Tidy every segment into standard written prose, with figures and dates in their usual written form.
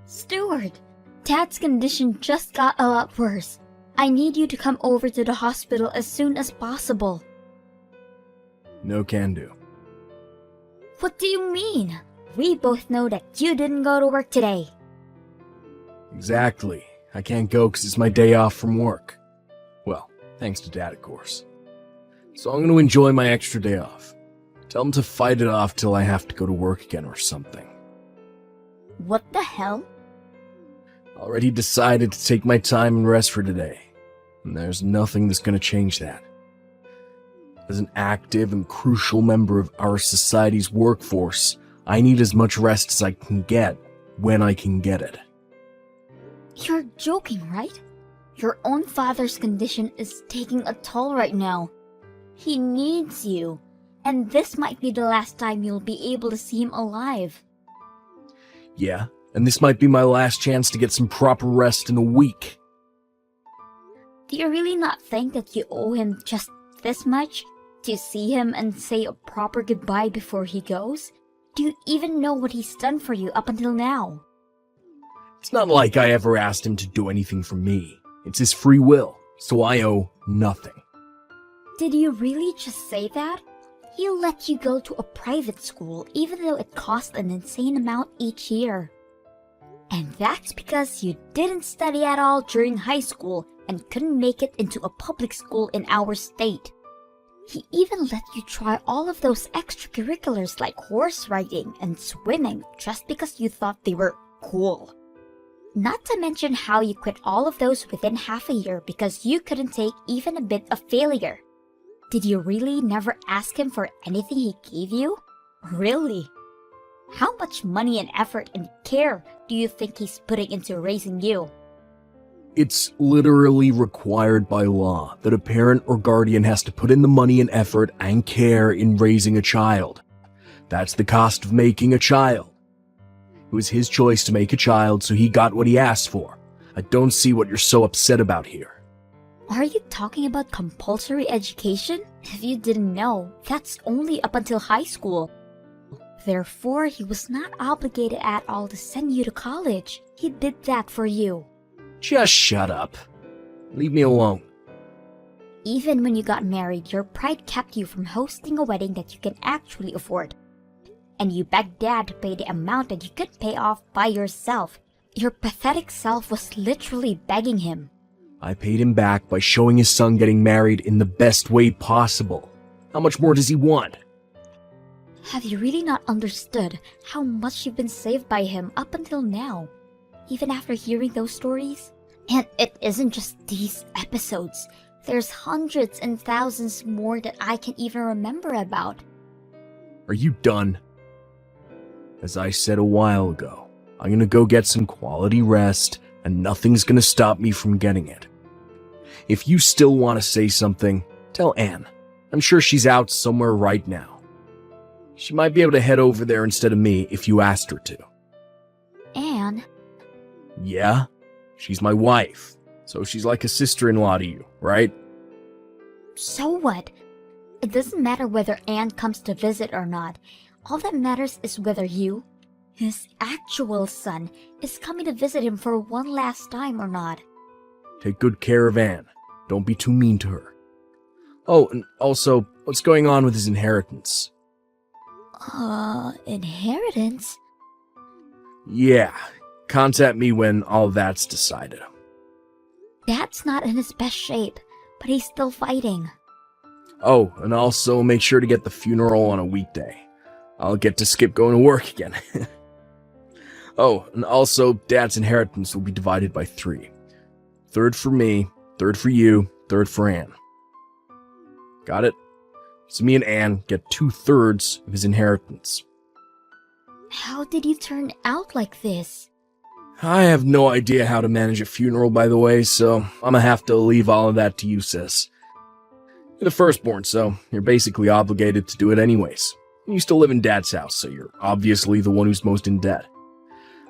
Stuart, Dad's condition just got a lot worse. I need you to come over to the hospital as soon as possible. No can do. What do you mean? We both know that you didn't go to work today. Exactly. I can't go because it's my day off from work. Well, thanks to Dad, of course. So I'm going to enjoy my extra day off. Tell him to fight it off till I have to go to work again or something. What the hell? Already decided to take my time and rest for today. And there's nothing that's going to change that. As an active and crucial member of our society's workforce, I need as much rest as I can get when I can get it. You're joking, right? Your own father's condition is taking a toll right now. He needs you, and this might be the last time you'll be able to see him alive. Yeah, and this might be my last chance to get some proper rest in a week. Do you really not think that you owe him just this much? To see him and say a proper goodbye before he goes? Do you even know what he's done for you up until now? It's not like I ever asked him to do anything for me. It's his free will, so I owe nothing. Did you really just say that? He'll let you go to a private school even though it costs an insane amount each year. And that's because you didn't study at all during high school and couldn't make it into a public school in our state. He even let you try all of those extracurriculars like horse riding and swimming just because you thought they were cool. Not to mention how you quit all of those within half a year because you couldn't take even a bit of failure. Did you really never ask him for anything he gave you? Really? How much money and effort and care do you think he's putting into raising you? It's literally required by law that a parent or guardian has to put in the money and effort and care in raising a child. That's the cost of making a child. It was his choice to make a child, so he got what he asked for. I don't see what you're so upset about here. Are you talking about compulsory education? If you didn't know, that's only up until high school. Therefore, he was not obligated at all to send you to college. He did that for you. Just shut up. Leave me alone. Even when you got married, your pride kept you from hosting a wedding that you can actually afford. And you begged Dad to pay the amount that you could pay off by yourself. Your pathetic self was literally begging him. I paid him back by showing his son getting married in the best way possible. How much more does he want? Have you really not understood how much you've been saved by him up until now? Even after hearing those stories? And it isn't just these episodes. There's hundreds and thousands more that I can't even remember about. Are you done? As I said a while ago, I'm gonna go get some quality rest, and nothing's gonna stop me from getting it. If you still want to say something, tell Anne. I'm sure she's out somewhere right now. She might be able to head over there instead of me if you asked her to. Anne? Yeah? She's my wife, so she's like a sister-in-law to you, right? So what? It doesn't matter whether Anne comes to visit or not. All that matters is whether you, his actual son, is coming to visit him for one last time or not. Take good care of Anne. Don't be too mean to her. Oh, and also, what's going on with his inheritance? Inheritance? Yeah, contact me when all that's decided. Dad's not in his best shape, but he's still fighting. Oh, and also make sure to get the funeral on a weekday. I'll get to skip going to work again. Oh, and also, Dad's inheritance will be divided by 3. Third for me, third for you, third for Anne. Got it? So me and Anne get 2/3 of his inheritance. How did you turn out like this? I have no idea how to manage a funeral, by the way, so I'm gonna have to leave all of that to you, sis. You're the firstborn, so you're basically obligated to do it anyways. You still live in Dad's house, so you're obviously the one who's most in debt.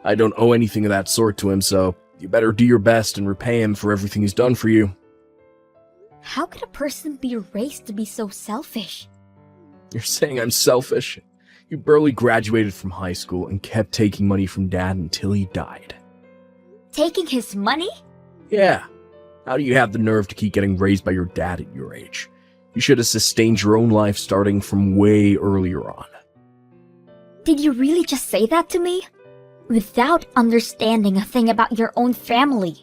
I don't owe anything of that sort to him, so you better do your best and repay him for everything he's done for you. How could a person be raised to be so selfish? You're saying I'm selfish? You barely graduated from high school and kept taking money from Dad until he died. Taking his money? Yeah. How do you have the nerve to keep getting raised by your dad at your age? You should have sustained your own life starting from way earlier on. Did you really just say that to me? Without understanding a thing about your own family.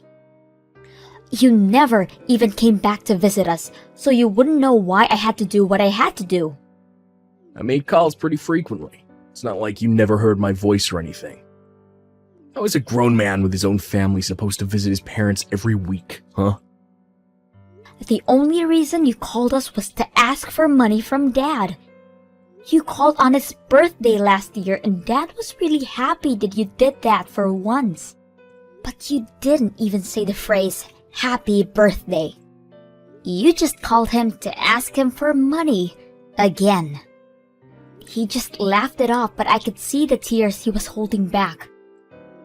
You never even came back to visit us, so you wouldn't know why I had to do what I had to do. I made calls pretty frequently. It's not like you never heard my voice or anything. How is a grown man with his own family supposed to visit his parents every week, huh? The only reason you called us was to ask for money from Dad. You called on his birthday last year and Dad was really happy that you did that for once. But you didn't even say the phrase, "Happy birthday." You just called him to ask him for money. Again. He just laughed it off, but I could see the tears he was holding back.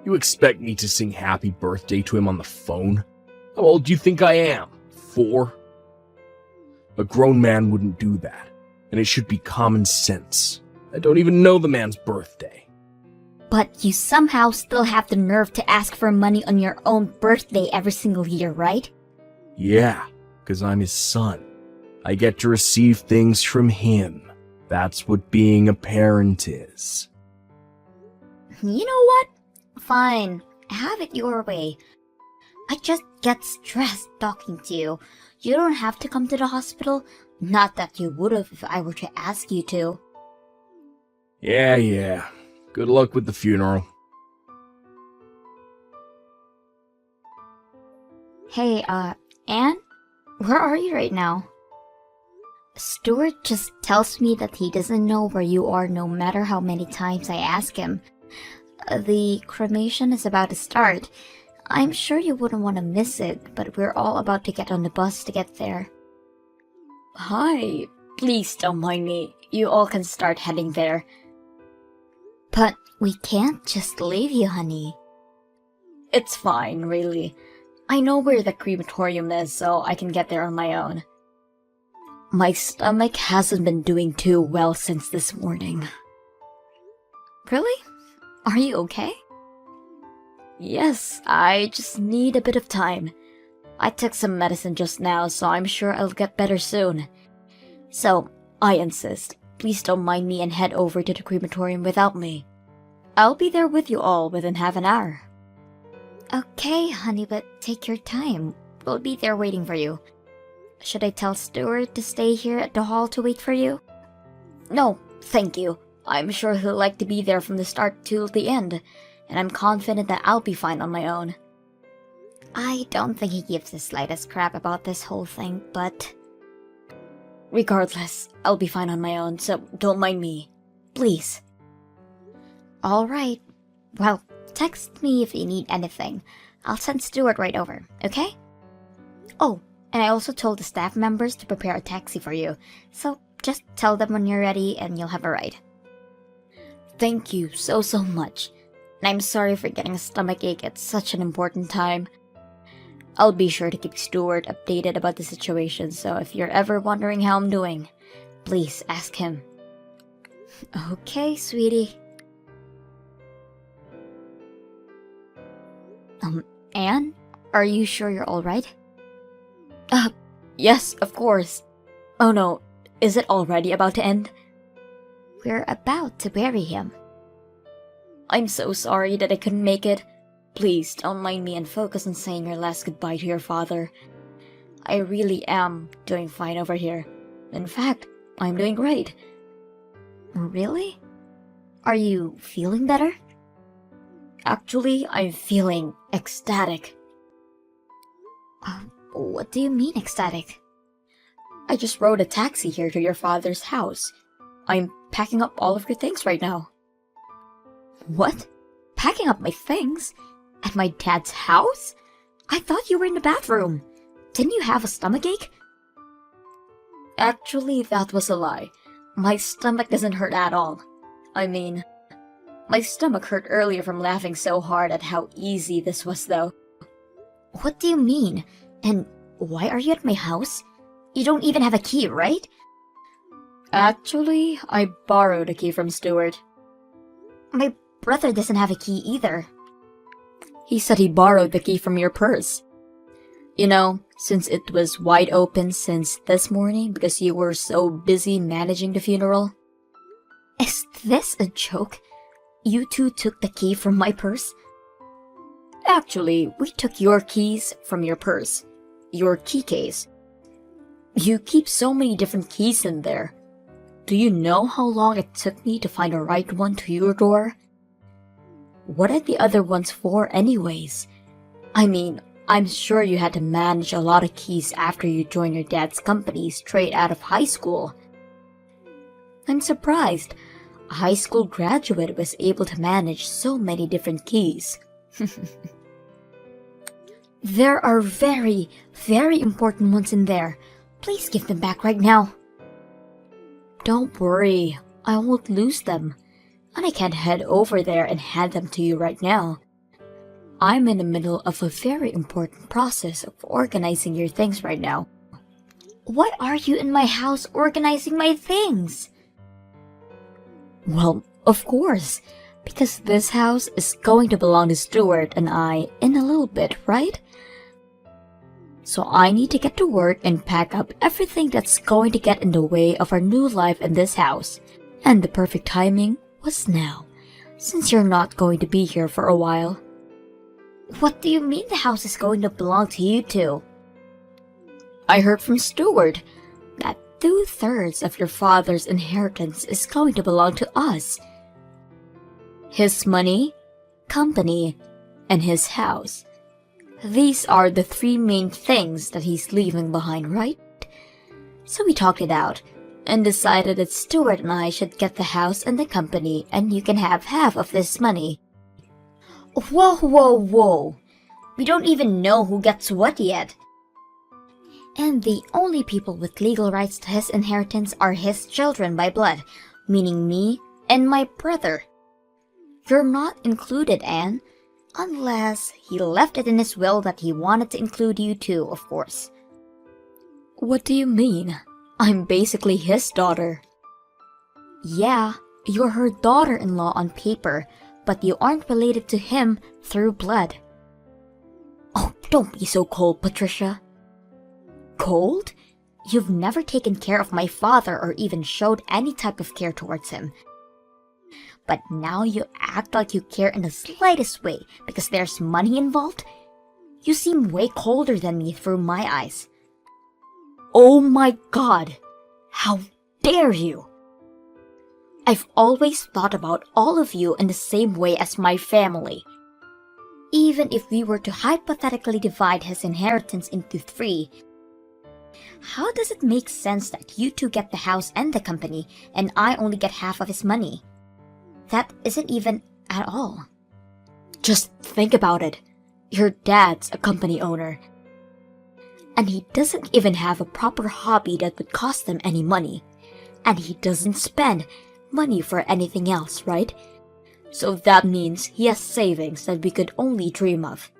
You expect me to sing happy birthday to him on the phone? How old do you think I am? 4? A grown man wouldn't do that, and it should be common sense. I don't even know the man's birthday. But you somehow still have the nerve to ask for money on your own birthday every single year, right? Yeah, because I'm his son. I get to receive things from him. That's what being a parent is. You know what? Fine, have it your way. I just get stressed talking to you. You don't have to come to the hospital. Not that you would have if I were to ask you to. Yeah. Good luck with the funeral. Hey, Anne? Where are you right now? Stuart just tells me that he doesn't know where you are no matter how many times I ask him. The cremation is about to start. I'm sure you wouldn't want to miss it, but we're all about to get on the bus to get there. Hi, please don't mind me. You all can start heading there. But we can't just leave you, honey. It's fine, really. I know where the crematorium is, so I can get there on my own. My stomach hasn't been doing too well since this morning. Really? Are you okay? Yes, I just need a bit of time. I took some medicine just now, so I'm sure I'll get better soon. So, I insist, please don't mind me and head over to the crematorium without me. I'll be there with you all within half an hour. Okay, honey, but take your time. We'll be there waiting for you. Should I tell Stuart to stay here at the hall to wait for you? No, thank you. I'm sure he'll like to be there from the start till the end, and I'm confident that I'll be fine on my own. I don't think he gives the slightest crap about this whole thing, but... Regardless, I'll be fine on my own, so don't mind me. Please. Alright. Well, text me if you need anything. I'll send Stuart right over, okay? Oh, and I also told the staff members to prepare a taxi for you, so just tell them when you're ready and you'll have a ride. Thank you so much. And I'm sorry for getting a stomachache at such an important time. I'll be sure to keep Stuart updated about the situation, so if you're ever wondering how I'm doing, please ask him. Okay, sweetie. Anne? Are you sure you're alright? Yes, of course. Oh no, is it already about to end? We're about to bury him. I'm so sorry that I couldn't make it. Please don't mind me and focus on saying your last goodbye to your father. I really am doing fine over here. In fact, I'm doing great. Really? Are you feeling better? Actually, I'm feeling ecstatic. What do you mean ecstatic? I just rode a taxi here to your father's house. I'm packing up all of your things right now. What? Packing up my things? At my dad's house? I thought you were in the bathroom. Didn't you have a stomachache? Actually, that was a lie. My stomach doesn't hurt at all. I mean, my stomach hurt earlier from laughing so hard at how easy this was, though. What do you mean? And why are you at my house? You don't even have a key, right? Actually, I borrowed a key from Stuart. My brother doesn't have a key either. He said he borrowed the key from your purse. You know, since it was wide open since this morning because you were so busy managing the funeral. Is this a joke? You two took the key from my purse? Actually, we took your keys from your purse. Your key case. You keep so many different keys in there. Do you know how long it took me to find the right one to your door? What are the other ones for anyways? I mean, I'm sure you had to manage a lot of keys after you joined your dad's company straight out of high school. I'm surprised a high school graduate was able to manage so many different keys. There are very, very important ones in there. Please give them back right now. Don't worry, I won't lose them. And I can't head over there and hand them to you right now. I'm in the middle of a very important process of organizing your things right now. What are you in my house organizing my things? Well, of course, because this house is going to belong to Stuart and I in a little bit, right? So I need to get to work and pack up everything that's going to get in the way of our new life in this house. And the perfect timing was now, since you're not going to be here for a while. What do you mean the house is going to belong to you two? I heard from Stuart that 2/3 of your father's inheritance is going to belong to us. His money, company, and his house. These are the 3 main things that he's leaving behind, right? So we talked it out and decided that Stuart and I should get the house and the company and you can have half of this money. Whoa, whoa, whoa. We don't even know who gets what yet. And the only people with legal rights to his inheritance are his children by blood, meaning me and my brother. You're not included, Anne. Unless he left it in his will that he wanted to include you too, of course. What do you mean? I'm basically his daughter. Yeah, you're her daughter-in-law on paper, but you aren't related to him through blood. Oh, don't be so cold, Patricia. Cold? You've never taken care of my father or even showed any type of care towards him. But now you act like you care in the slightest way because there's money involved? You seem way colder than me through my eyes. Oh my God! How dare you! I've always thought about all of you in the same way as my family. Even if we were to hypothetically divide his inheritance into 3, how does it make sense that you two get the house and the company and I only get half of his money? That isn't even at all. Just think about it. Your dad's a company owner. And he doesn't even have a proper hobby that would cost them any money. And he doesn't spend money for anything else, right? So that means he has savings that we could only dream of.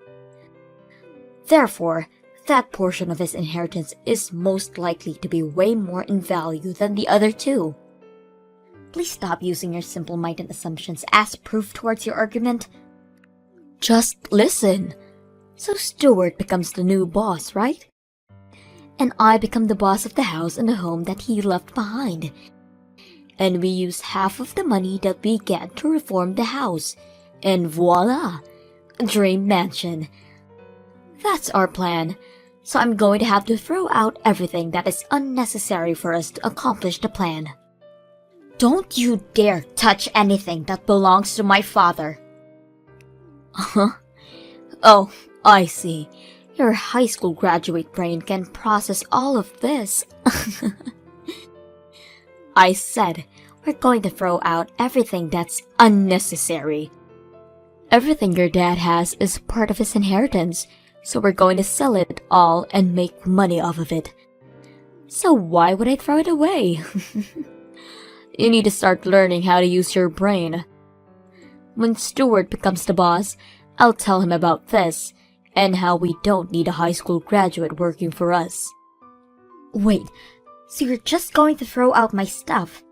Therefore, that portion of his inheritance is most likely to be way more in value than the other 2. Please stop using your simple-minded assumptions as proof towards your argument. Just listen. So Stuart becomes the new boss, right? And I become the boss of the house and the home that he left behind. And we use half of the money that we get to reform the house. And voila! Dream mansion. That's our plan. So I'm going to have to throw out everything that is unnecessary for us to accomplish the plan. Don't you dare touch anything that belongs to my father. Oh, I see. Your high school graduate brain can process all of this. I said, we're going to throw out everything that's unnecessary. Everything your dad has is part of his inheritance, so we're going to sell it all and make money off of it. So why would I throw it away? You need to start learning how to use your brain. When Stuart becomes the boss, I'll tell him about this, and how we don't need a high school graduate working for us. Wait, so you're just going to throw out my stuff?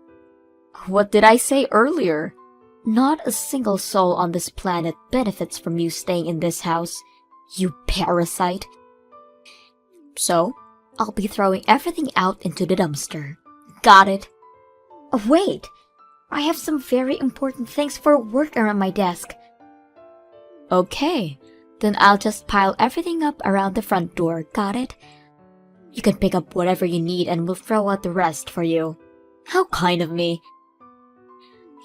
What did I say earlier? Not a single soul on this planet benefits from you staying in this house, you parasite. So, I'll be throwing everything out into the dumpster. Got it? Oh, wait! I have some very important things for work around my desk. Okay, then I'll just pile everything up around the front door, got it? You can pick up whatever you need and we'll throw out the rest for you. How kind of me.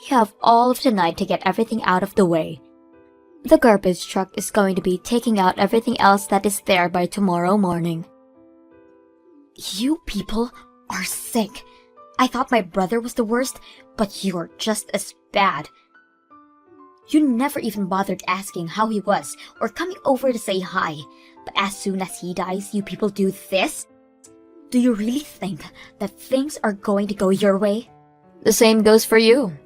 You have all of the night to get everything out of the way. The garbage truck is going to be taking out everything else that is there by tomorrow morning. You people are sick. I thought my brother was the worst, but you're just as bad. You never even bothered asking how he was or coming over to say hi. But as soon as he dies, you people do this? Do you really think that things are going to go your way? The same goes for you.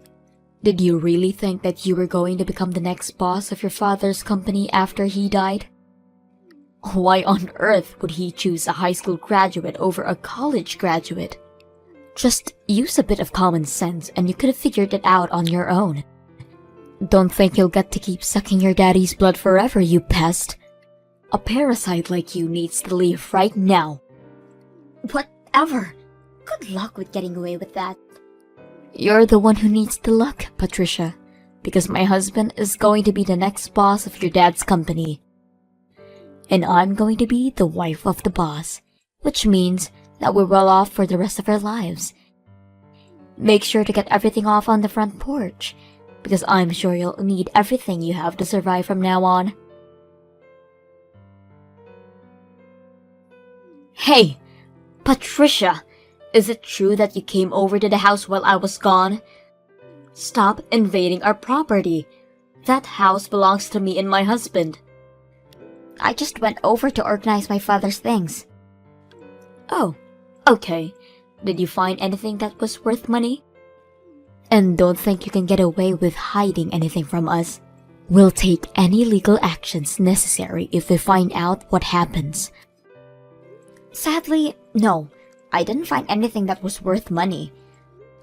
Did you really think that you were going to become the next boss of your father's company after he died? Why on earth would he choose a high school graduate over a college graduate? Just use a bit of common sense and you could have figured it out on your own. Don't think you'll get to keep sucking your daddy's blood forever, you pest. A parasite like you needs to leave right now. Whatever. Good luck with getting away with that. You're the one who needs the luck, Patricia, because my husband is going to be the next boss of your dad's company. And I'm going to be the wife of the boss, which means that we're well off for the rest of our lives. Make sure to get everything off on the front porch, because I'm sure you'll need everything you have to survive from now on. Hey, Patricia! Is it true that you came over to the house while I was gone? Stop invading our property. That house belongs to me and my husband. I just went over to organize my father's things. Oh, okay. Did you find anything that was worth money? And don't think you can get away with hiding anything from us. We'll take any legal actions necessary if they find out what happens. Sadly, no. I didn't find anything that was worth money.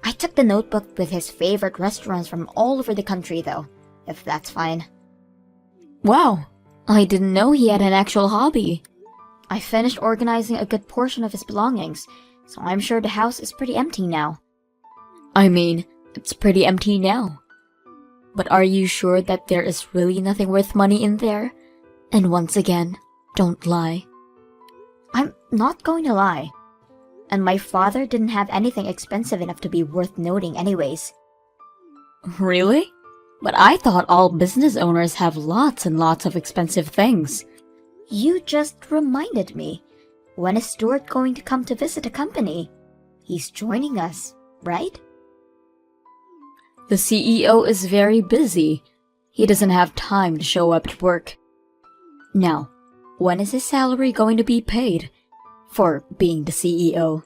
I took the notebook with his favorite restaurants from all over the country though, if that's fine. Wow, I didn't know he had an actual hobby. I finished organizing a good portion of his belongings, so I'm sure the house is pretty empty now. I mean, it's pretty empty now. But are you sure that there is really nothing worth money in there? And once again, don't lie. I'm not going to lie. And my father didn't have anything expensive enough to be worth noting anyways. Really? But I thought all business owners have lots and lots of expensive things. You just reminded me. When is Stuart going to come to visit the company? He's joining us, right? The CEO is very busy. He doesn't have time to show up at work. Now, when is his salary going to be paid? For being the CEO.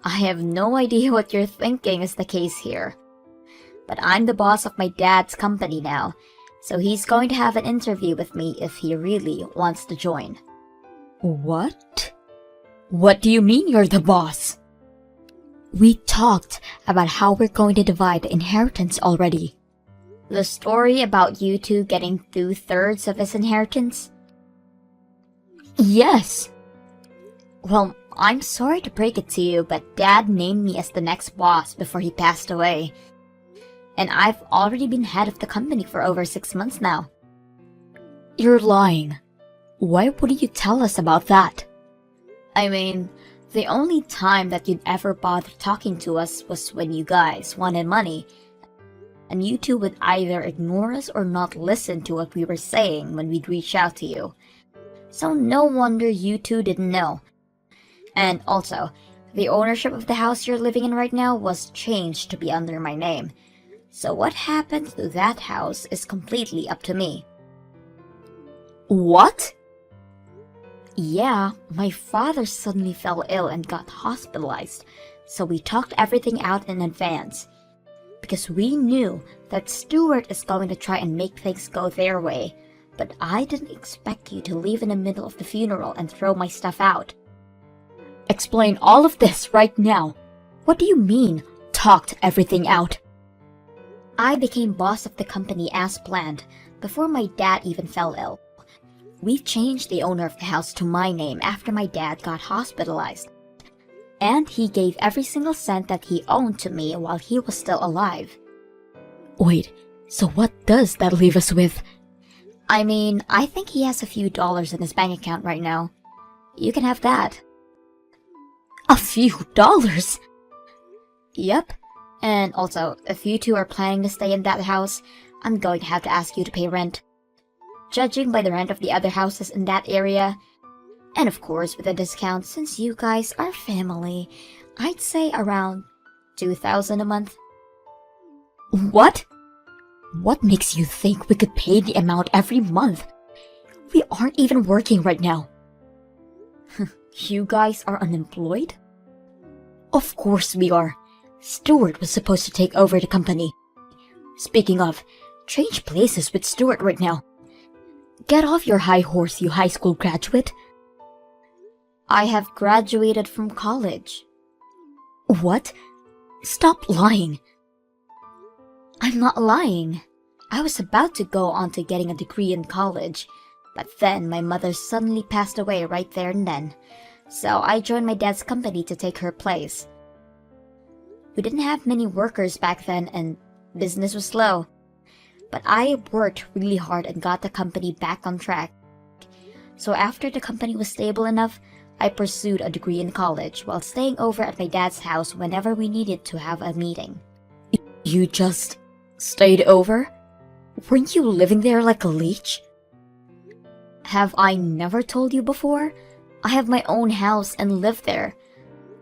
I have no idea what you're thinking is the case here. But I'm the boss of my dad's company now, so he's going to have an interview with me if he really wants to join. What? What do you mean you're the boss? We talked about how we're going to divide the inheritance already. The story about you two getting 2/3 of his inheritance? Yes. Well, I'm sorry to break it to you, but Dad named me as the next boss before he passed away. And I've already been head of the company for over 6 months now. You're lying. Why wouldn't you tell us about that? I mean, the only time that you'd ever bother talking to us was when you guys wanted money. And you two would either ignore us or not listen to what we were saying when we'd reach out to you. So no wonder you two didn't know. And also, the ownership of the house you're living in right now was changed to be under my name. So what happened to that house is completely up to me. What? Yeah, my father suddenly fell ill and got hospitalized, so we talked everything out in advance. Because we knew that Stuart is going to try and make things go their way, but I didn't expect you to leave in the middle of the funeral and throw my stuff out. Explain all of this right now. What do you mean, talked everything out? I became boss of the company as planned, before my dad even fell ill. We've changed the owner of the house to my name after my dad got hospitalized. And he gave every single cent that he owned to me while he was still alive. Wait, so what does that leave us with? I mean, I think he has a few dollars in his bank account right now. You can have that. A few dollars? Yep. And also, if you two are planning to stay in that house, I'm going to have to ask you to pay rent. Judging by the rent of the other houses in that area, and of course with a discount since you guys are family, I'd say around $2,000 a month. What? What makes you think we could pay the amount every month? We aren't even working right now. You guys are unemployed? Of course we are. Stuart was supposed to take over the company. Speaking of, change places with Stuart right now. Get off your high horse, you high school graduate. I have graduated from college. What? Stop lying. I'm not lying. I was about to go on to getting a degree in college, but then my mother suddenly passed away right there and then, so I joined my dad's company to take her place. We didn't have many workers back then and business was slow, but I worked really hard and got the company back on track. So after the company was stable enough, I pursued a degree in college while staying over at my dad's house whenever we needed to have a meeting. You just stayed over? Weren't you living there like a leech? Have I never told you before? I have my own house and live there.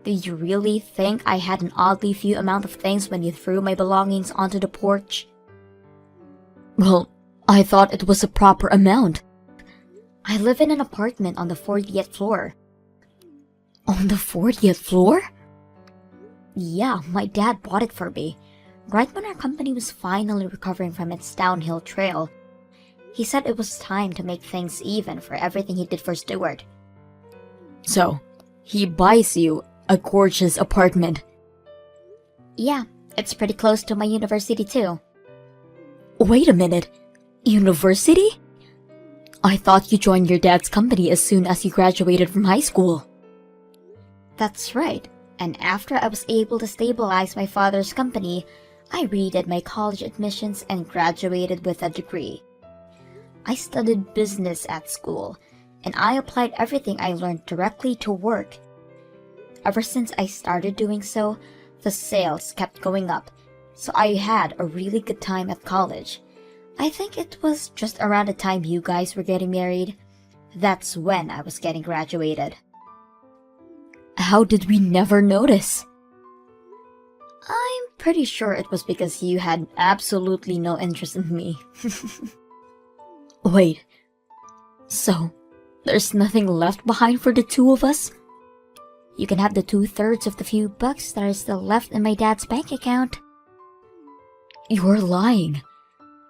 Did you really think I had an oddly few amount of things when you threw my belongings onto the porch? Well, I thought it was a proper amount. I live in an apartment on the 40th floor. On the 40th floor? Yeah, my dad bought it for me, right when our company was finally recovering from its downhill trail. He said it was time to make things even for everything he did for Stuart. So, he buys you a gorgeous apartment. Yeah, it's pretty close to my university too. Wait a minute. University? I thought you joined your dad's company as soon as you graduated from high school. That's right. And after I was able to stabilize my father's company, I redid my college admissions and graduated with a degree. I studied business at school, and I applied everything I learned directly to work. Ever since I started doing so, the sales kept going up, so I had a really good time at college. I think it was just around the time you guys were getting married. That's when I was getting graduated. How did we never notice? I'm pretty sure it was because you had absolutely no interest in me. Wait, so there's nothing left behind for the two of us? You can have the 2/3 of the few bucks that are still left in my dad's bank account. You're lying.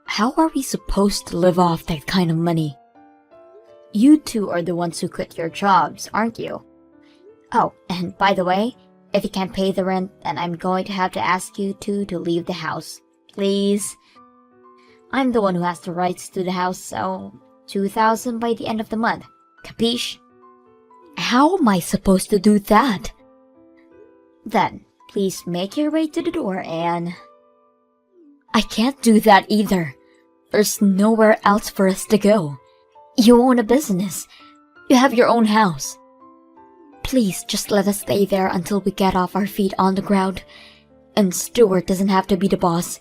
How are we supposed to live off that kind of money? You two are the ones who quit your jobs, aren't you? Oh, and by the way, if you can't pay the rent, then I'm going to have to ask you two to leave the house. Please? I'm the one who has the rights to the house, so $2,000 by the end of the month. Capiche? How am I supposed to do that? Then, please make your way to the door and... I can't do that either. There's nowhere else for us to go. You own a business. You have your own house. Please just let us stay there until we get off our feet on the ground. And Stuart doesn't have to be the boss.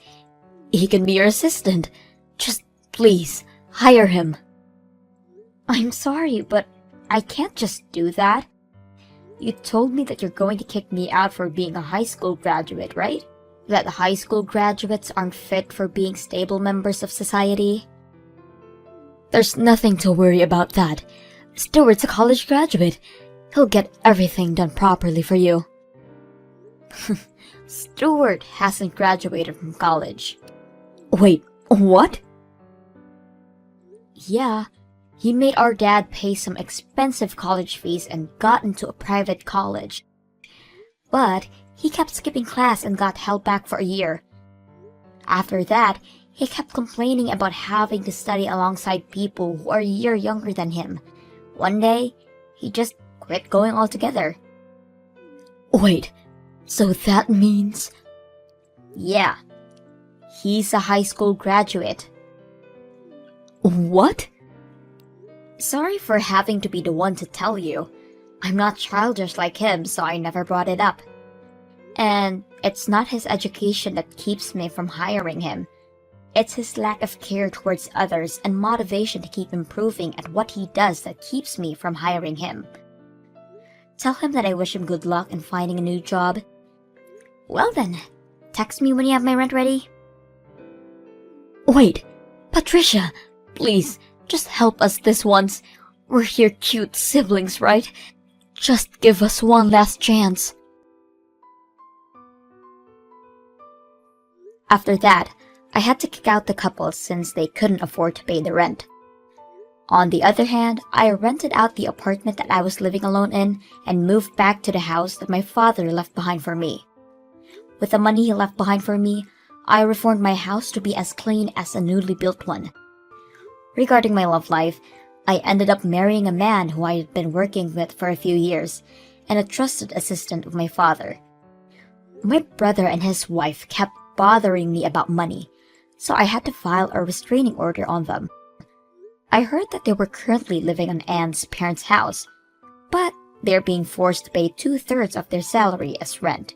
He can be your assistant. Just please, hire him. I'm sorry, but I can't just do that. You told me that you're going to kick me out for being a high school graduate, right? That high school graduates aren't fit for being stable members of society? There's nothing to worry about that. Stuart's a college graduate. He'll get everything done properly for you. Stuart hasn't graduated from college. Wait, what? Yeah, he made our dad pay some expensive college fees and got into a private college. But he kept skipping class and got held back for a year. After that, he kept complaining about having to study alongside people who are a year younger than him. One day, he just quit going altogether. Wait, so that means... Yeah, he's a high school graduate. What? Sorry for having to be the one to tell you. I'm not childish like him, so I never brought it up. And it's not his education that keeps me from hiring him. It's his lack of care towards others and motivation to keep improving at what he does that keeps me from hiring him. Tell him that I wish him good luck in finding a new job. Well then, text me when you have my rent ready. Wait, Patricia, please, just help us this once. We're here cute siblings, right? Just give us one last chance. After that, I had to kick out the couple since they couldn't afford to pay the rent. On the other hand, I rented out the apartment that I was living alone in and moved back to the house that my father left behind for me. With the money he left behind for me, I reformed my house to be as clean as a newly built one. Regarding my love life, I ended up marrying a man who I had been working with for a few years and a trusted assistant of my father. My brother and his wife kept bothering me about money, so I had to file a restraining order on them. I heard that they were currently living on Anne's parents' house, but they're being forced to pay 2/3 of their salary as rent.